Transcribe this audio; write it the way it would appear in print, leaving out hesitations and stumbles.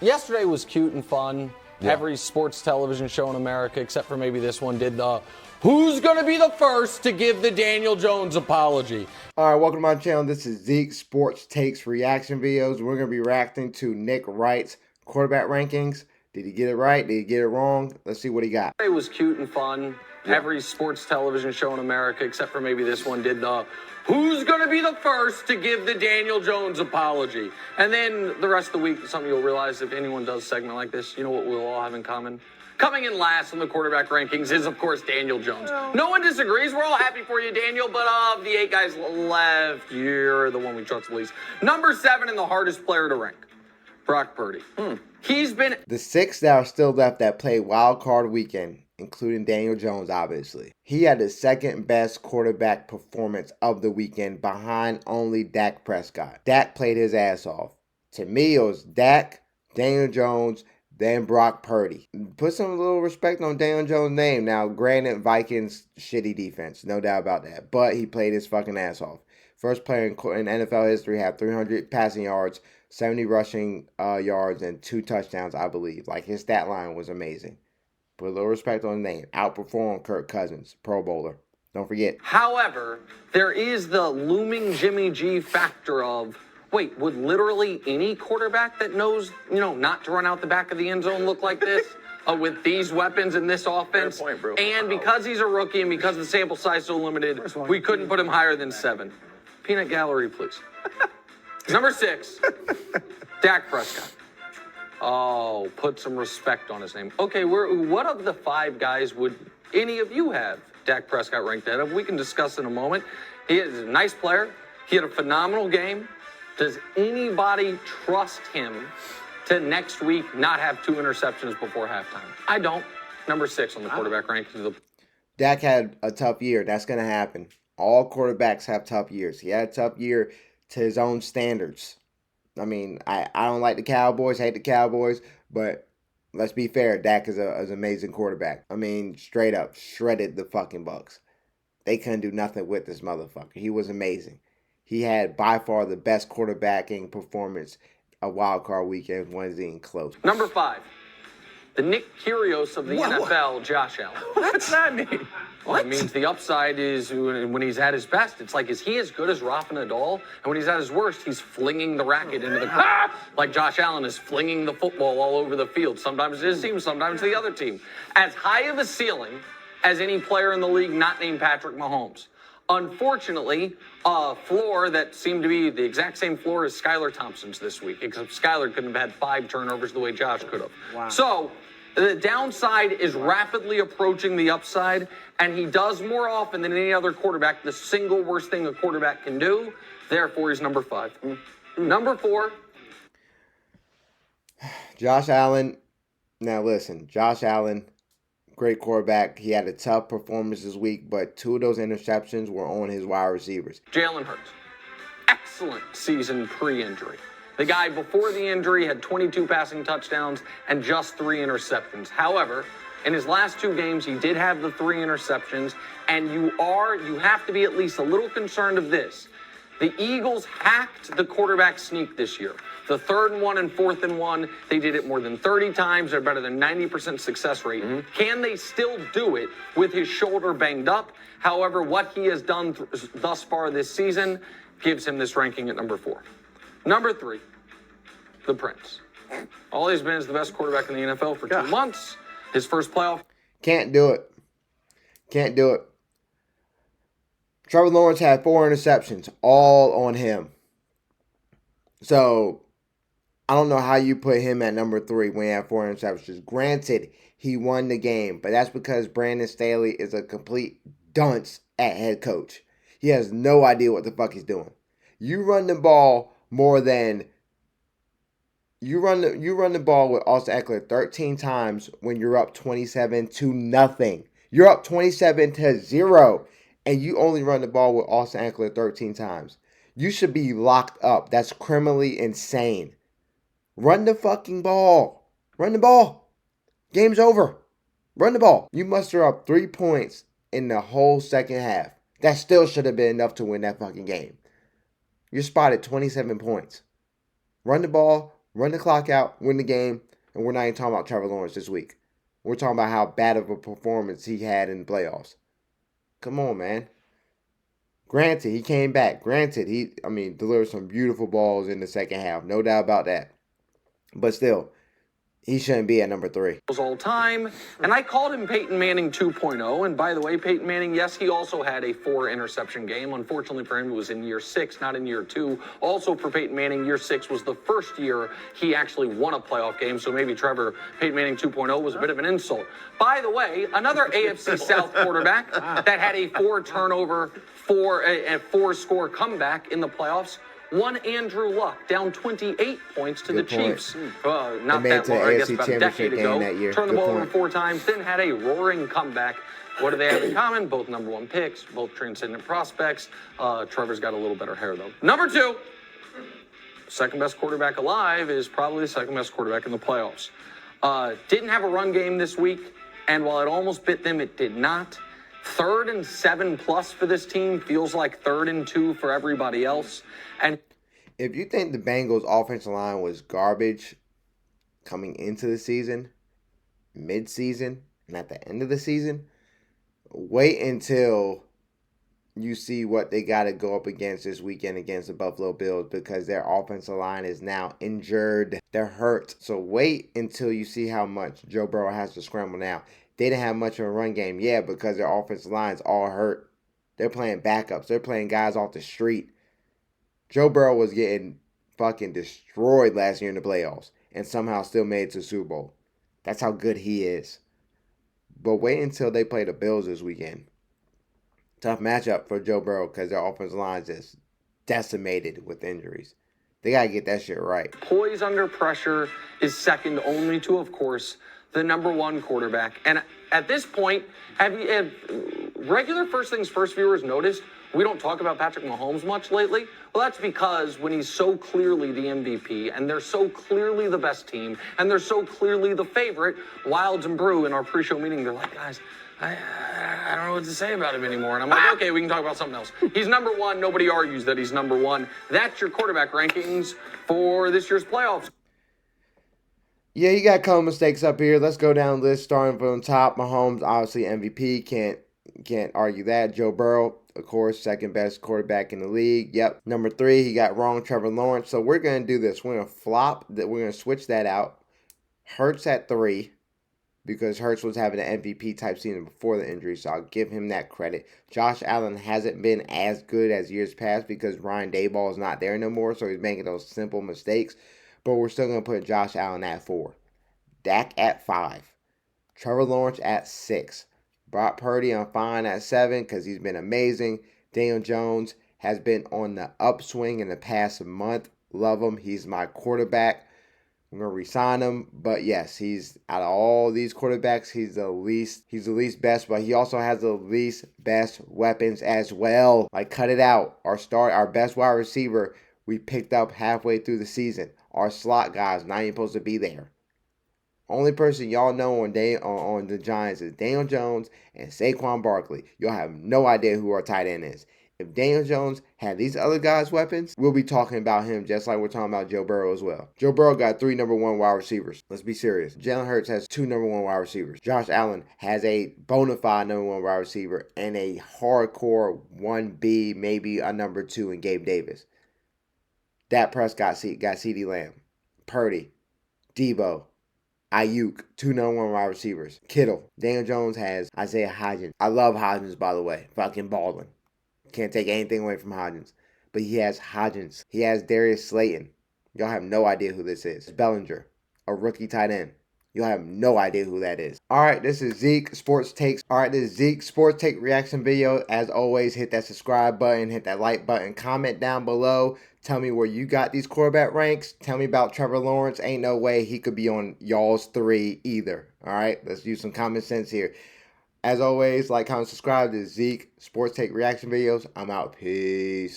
Yesterday was cute and fun. Yeah. Every sports television show in America, except for maybe this one, did the who's going to be the first to give the Daniel Jones apology. All right, welcome to my channel. This is Zeke Sports Takes Reaction Videos. We're going to be reacting to Nick Wright's quarterback rankings. Did he get it right? Did he get it wrong? Let's see what he got. It was cute and fun. Yeah. Every sports television show in America, except for maybe this one, did the who's going to be the first to give the Daniel Jones apology. And then the rest of the week, something you'll realize if anyone does a segment like this, you know what we'll all have in common? Coming in last in the quarterback rankings is, of course, Daniel Jones. No one disagrees. We're all happy for you, Daniel. But of the 8 guys left, you're the one we trust the least. Number 7 and the hardest player to rank, Brock Purdy. He's been... The 6 that are still left that played wild card weekend, including Daniel Jones, obviously. He had the second best quarterback performance of the weekend behind only Dak Prescott. Dak played his ass off. To me, it was Dak, Daniel Jones, then Brock Purdy. Put some little respect on Daniel Jones' name. Now, granted, Vikings, shitty defense. No doubt about that. But he played his fucking ass off. First player in NFL history had 300 passing yards, 70 rushing yards, and 2 touchdowns, I believe. Like, his stat line was amazing. Put a little respect on the name. Outperformed Kirk Cousins, Pro Bowler. Don't forget. However, there is the looming Jimmy G factor of, wait, would literally any quarterback that knows, not to run out the back of the end zone look like this? With these weapons and this offense? Fair point, bro. And because he's a rookie and because the sample size is so limited, we couldn't put him higher than 7. Peanut gallery, please. Number 6, Dak Prescott. Oh, put some respect on his name. Okay, what of the 5 guys would any of you have Dak Prescott ranked ahead of? We can discuss in a moment. He is a nice player. He had a phenomenal game. Does anybody trust him to next week not have 2 interceptions before halftime? I don't. Number 6 on the quarterback rankings. Dak had a tough year. That's going to happen. All quarterbacks have tough years. He had a tough year to his own standards. I mean, I don't like the Cowboys, hate the Cowboys, but let's be fair, Dak is an amazing quarterback. I mean, straight up, shredded the fucking Bucs. They couldn't do nothing with this motherfucker. He was amazing. He had by far the best quarterbacking performance a wild card weekend, wasn't even close. Number 5, the Nick Kyrgios of the NFL, Josh Allen. What's that mean? Well, it means the upside is when he's at his best. It's like, is he as good as Rafa Nadal? And when he's at his worst, he's flinging the racket into the crowd. Like Josh Allen is flinging the football all over the field. Sometimes his team, sometimes the other team. As high of a ceiling as any player in the league not named Patrick Mahomes. Unfortunately, a floor that seemed to be the exact same floor as Skylar Thompson's this week, except Skylar couldn't have had 5 turnovers the way Josh could have. Wow. So the downside is rapidly approaching the upside, and he does more often than any other quarterback the single worst thing a quarterback can do. Therefore, he's number 5. Number 4. Josh Allen. Now listen, Josh Allen, great quarterback. He had a tough performance this week, but 2 of those interceptions were on his wide receivers. Jalen Hurts. Excellent season pre-injury. The guy before the injury had 22 passing touchdowns and just 3 interceptions. However, in his last 2 games, he did have the 3 interceptions, and you have to be at least a little concerned of this. The Eagles hacked the quarterback sneak this year. The 3rd and 1 and 4th and 1, they did it more than 30 times. They're better than 90% success rate. Can they still do it with his shoulder banged up? However, what he has done thus far this season gives him this ranking at number 4. Number 3, the Prince. All he's been is the best quarterback in the NFL for 2 months. His first playoff. Can't do it. Can't do it. Trevor Lawrence had 4 interceptions, all on him. So, I don't know how you put him at number 3 when he had 4 interceptions. Granted, he won the game, but that's because Brandon Staley is a complete dunce at head coach. He has no idea what the fuck he's doing. You run the ball more than... You run the ball with Austin Eckler 13 times when you're up 27-0. You're up 27-0, and you only run the ball with Austin Eckler 13 times. You should be locked up. That's criminally insane. Run the fucking ball. Run the ball. Game's over. Run the ball. You muster up 3 points in the whole second half. That still should have been enough to win that fucking game. You're spotted 27 points. Run the ball Run the clock out, win the game, and we're not even talking about Trevor Lawrence this week. We're talking about how bad of a performance he had in the playoffs. Come on, man. Granted, he came back. Granted, delivered some beautiful balls in the second half. No doubt about that. But still, he shouldn't be at number 3. All time, and I called him Peyton Manning 2.0. And by the way, Peyton Manning, yes, he also had a 4-interception game. Unfortunately for him, it was in year 6, not in year 2. Also for Peyton Manning, year 6 was the first year he actually won a playoff game. So maybe Peyton Manning 2.0 was a bit of an insult. By the way, another AFC South quarterback that had a 4-score comeback in the playoffs. One Andrew Luck, down 28 points to the Chiefs. Not that long, I guess about a decade ago. Turned the ball over 4 times, then had a roaring comeback. What do they have in common? Both number 1 picks, both transcendent prospects. Trevor's got a little better hair, though. Number 2, second best quarterback alive is probably the second best quarterback in the playoffs. Didn't have a run game this week, and while it almost bit them, it did not. 3rd and 7+ for this team feels like 3rd and 2 for everybody else. And if you think the Bengals' offensive line was garbage coming into the season, mid-season, and at the end of the season, wait until you see what they got to go up against this weekend against the Buffalo Bills, because their offensive line is now injured. They're hurt. So wait until you see how much Joe Burrow has to scramble now. They didn't have much of a run game, because their offensive line's all hurt. They're playing backups. They're playing guys off the street. Joe Burrow was getting fucking destroyed last year in the playoffs and somehow still made it to the Super Bowl. That's how good he is. But wait until they play the Bills this weekend. Tough matchup for Joe Burrow because their offensive line is just decimated with injuries. They got to get that shit right. Poise under pressure is second only to, of course, the number 1 quarterback. And at this point, have regular First Things First viewers noticed we don't talk about Patrick Mahomes much lately? Well, that's because when he's so clearly the MVP, and they're so clearly the best team, and they're so clearly the favorite, Wilds and Brew in our pre-show meeting, they're like, guys, I don't know what to say about him anymore. And I'm like, okay, we can talk about something else. He's number 1. Nobody argues that he's number 1. That's your quarterback rankings for this year's playoffs. Yeah, you got a couple mistakes up here. Let's go down the list, starting from the top. Mahomes, obviously MVP. Can't argue that. Joe Burrow, of course, second best quarterback in the league. Yep. Number 3, he got wrong, Trevor Lawrence. So we're going to do this. We're going to flop that. We're going to switch that out. Hurts at 3 because Hurts was having an MVP type season before the injury, so I'll give him that credit. Josh Allen hasn't been as good as years past because Ryan Daboll is not there no more, so he's making those simple mistakes. But we're still going to put Josh Allen at 4. Dak at 5. Trevor Lawrence at 6. Brock Purdy, I'm fine at 7 because he's been amazing. Daniel Jones has been on the upswing in the past month. Love him. He's my quarterback. I'm going to re-sign him. But yes, he's out of all these quarterbacks, he's the least best, but he also has the least best weapons as well. Like, cut it out. Our best wide receiver we picked up halfway through the season. Our slot guys not even supposed to be there. Only person y'all know on the Giants is Daniel Jones and Saquon Barkley. Y'all have no idea who our tight end is. If Daniel Jones had these other guys' weapons, we'll be talking about him just like we're talking about Joe Burrow as well. Joe Burrow got 3 number 1 wide receivers. Let's be serious. Jalen Hurts has 2 number 1 wide receivers. Josh Allen has a bona fide number 1 wide receiver and a hardcore 1B, maybe a number 2 in Gabe Davis. Dak Prescott got CeeDee Lamb, Purdy, Debo, Ayuk, 2 number 1 wide receivers. Kittle. Daniel Jones has Isaiah Hodgins. I love Hodgins, by the way. Fucking balling. Can't take anything away from Hodgins. But he has Hodgins. He has Darius Slayton. Y'all have no idea who this is. Bellinger, a rookie tight end. You'll have no idea who that is. All right, this is Zeke Sports Takes. All right, this is Zeke Sports Take reaction video. As always, hit that subscribe button, hit that like button, comment down below. Tell me where you got these quarterback ranks. Tell me about Trevor Lawrence. Ain't no way he could be on y'all's 3 either. All right, let's use some common sense here. As always, like, comment, subscribe to Zeke Sports Take reaction videos. I'm out. Peace.